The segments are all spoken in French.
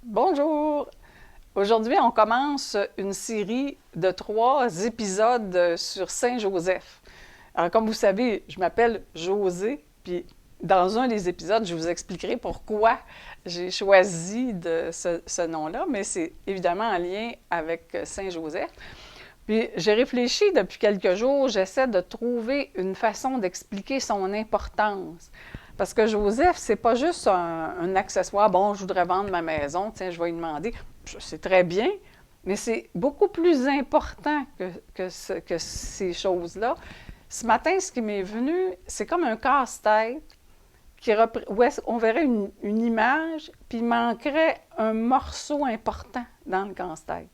Bonjour! Aujourd'hui, on commence une série de 3 épisodes sur Saint-Joseph. Alors, comme vous savez, je m'appelle Josée, puis dans un des épisodes, je vous expliquerai pourquoi j'ai choisi ce nom-là, mais c'est évidemment en lien avec Saint-Joseph. Puis j'ai réfléchi depuis quelques jours, j'essaie de trouver une façon d'expliquer son importance. Parce que Joseph, c'est pas juste un accessoire. Bon, je voudrais vendre ma maison, tiens, je vais lui demander. C'est très bien, mais c'est beaucoup plus important que ces choses-là. Ce matin, ce qui m'est venu, c'est comme un casse-tête où on verrait une image, puis il manquerait un morceau important dans le casse-tête.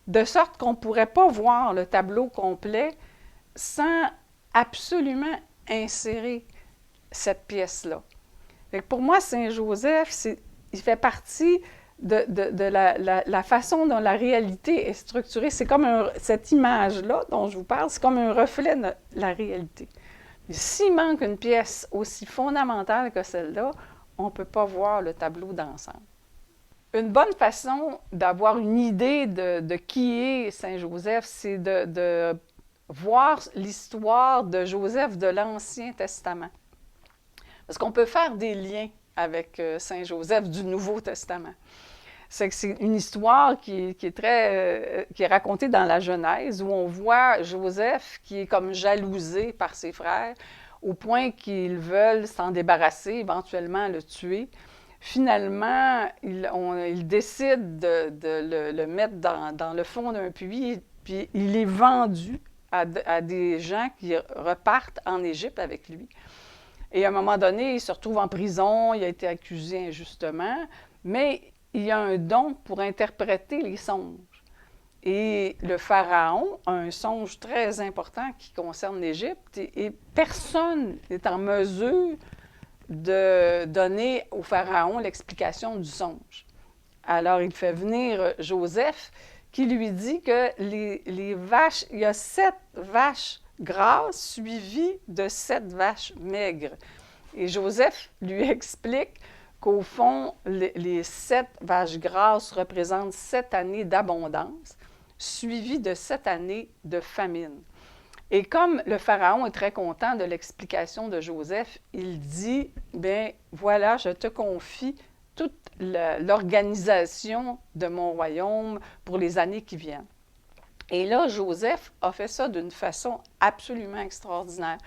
De sorte qu'on ne pourrait pas voir le tableau complet sans absolument insérer cette pièce-là. Pour moi, Saint-Joseph, il fait partie de la façon dont la réalité est structurée. C'est comme cette image-là dont je vous parle, c'est comme un reflet de la réalité. Mais s'il manque une pièce aussi fondamentale que celle-là, on ne peut pas voir le tableau d'ensemble. Une bonne façon d'avoir une idée de qui est Saint-Joseph, c'est de voir l'histoire de Joseph de l'Ancien Testament. Parce qu'on peut faire des liens avec Saint-Joseph du Nouveau Testament. C'est une histoire qui est racontée dans la Genèse, où on voit Joseph qui est comme jalousé par ses frères, au point qu'ils veulent s'en débarrasser, éventuellement le tuer. Finalement, ils décident de le mettre dans le fond d'un puits, puis il est vendu à des gens qui repartent en Égypte avec lui. Et à un moment donné, il se retrouve en prison, il a été accusé injustement, mais il a un don pour interpréter les songes. Et le pharaon a un songe très important qui concerne l'Égypte, et personne n'est en mesure de donner au pharaon l'explication du songe. Alors, il fait venir Joseph, qui lui dit que les vaches, il y a 7 vaches grasses suivies de 7 vaches maigres. Et Joseph lui explique qu'au fond, les 7 vaches grasses représentent 7 années d'abondance, suivies de 7 années de famine. Et comme le pharaon est très content de l'explication de Joseph, il dit, bien voilà, je te confie toute l'organisation de mon royaume pour les années qui viennent. Et là, Joseph a fait ça d'une façon absolument extraordinaire.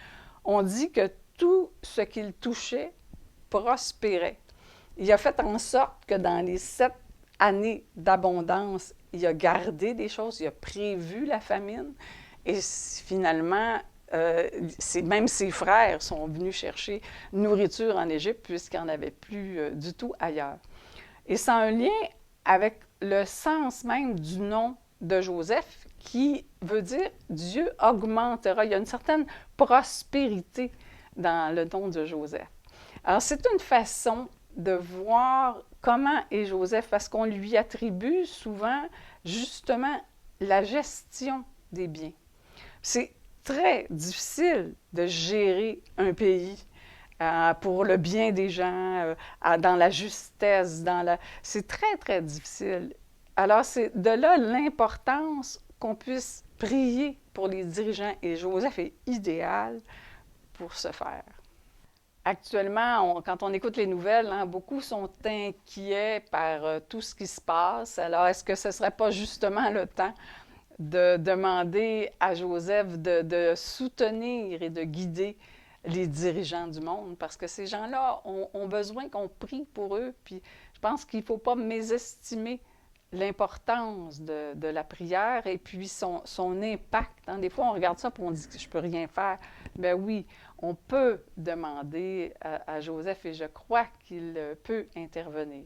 On dit que tout ce qu'il touchait prospérait. Il a fait en sorte que dans les 7 années d'abondance, il a gardé des choses, il a prévu la famine. Et finalement, même ses frères sont venus chercher nourriture en Égypte puisqu'il n'y en avait plus du tout ailleurs. Et c'est un lien avec le sens même du nom de Joseph qui veut dire Dieu augmentera. Il y a une certaine prospérité dans le nom de Joseph. Alors, c'est une façon de voir comment est Joseph, parce qu'on lui attribue souvent justement la gestion des biens. C'est très difficile de gérer un pays pour le bien des gens, dans la justesse, c'est très, très difficile. Alors, c'est de là l'importance qu'on puisse prier pour les dirigeants, et Joseph est idéal pour ce faire. Actuellement, quand on écoute les nouvelles, beaucoup sont inquiets par tout ce qui se passe. Alors, est-ce que ce ne serait pas justement le temps de demander à Joseph de soutenir et de guider les dirigeants du monde? Parce que ces gens-là ont besoin qu'on prie pour eux. Puis je pense qu'il ne faut pas mésestimer l'importance de la prière et puis son impact. Des fois, on regarde ça et on dit que je ne peux rien faire. Ben oui, on peut demander à Joseph, et je crois qu'il peut intervenir.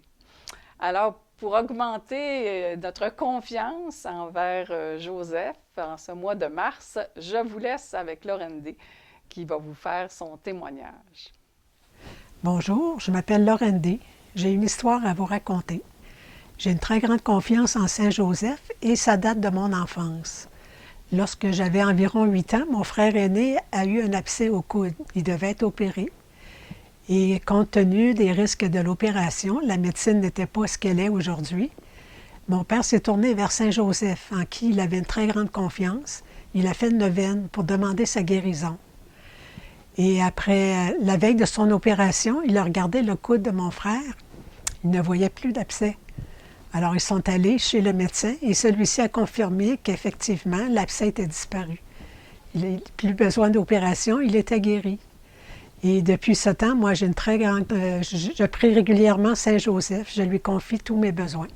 Alors, pour augmenter notre confiance envers Joseph en ce mois de mars, je vous laisse avec Lorraine D, qui va vous faire son témoignage. Bonjour, je m'appelle Lorraine D. J'ai une histoire à vous raconter. J'ai une très grande confiance en Saint-Joseph et ça date de mon enfance. Lorsque j'avais environ 8 ans, mon frère aîné a eu un abcès au coude. Il devait être opéré. Et compte tenu des risques de l'opération, la médecine n'était pas ce qu'elle est aujourd'hui. Mon père s'est tourné vers Saint-Joseph, en qui il avait une très grande confiance. Il a fait une neuvaine pour demander sa guérison. Et après, la veille de son opération, il a regardé le coude de mon frère. Il ne voyait plus d'abcès. Alors, ils sont allés chez le médecin et celui-ci a confirmé qu'effectivement, l'abcès était disparu. Il n'a plus besoin d'opération, il était guéri. Et depuis ce temps, moi, j'ai une très grande... je prie régulièrement Saint-Joseph, je lui confie tous mes besoins.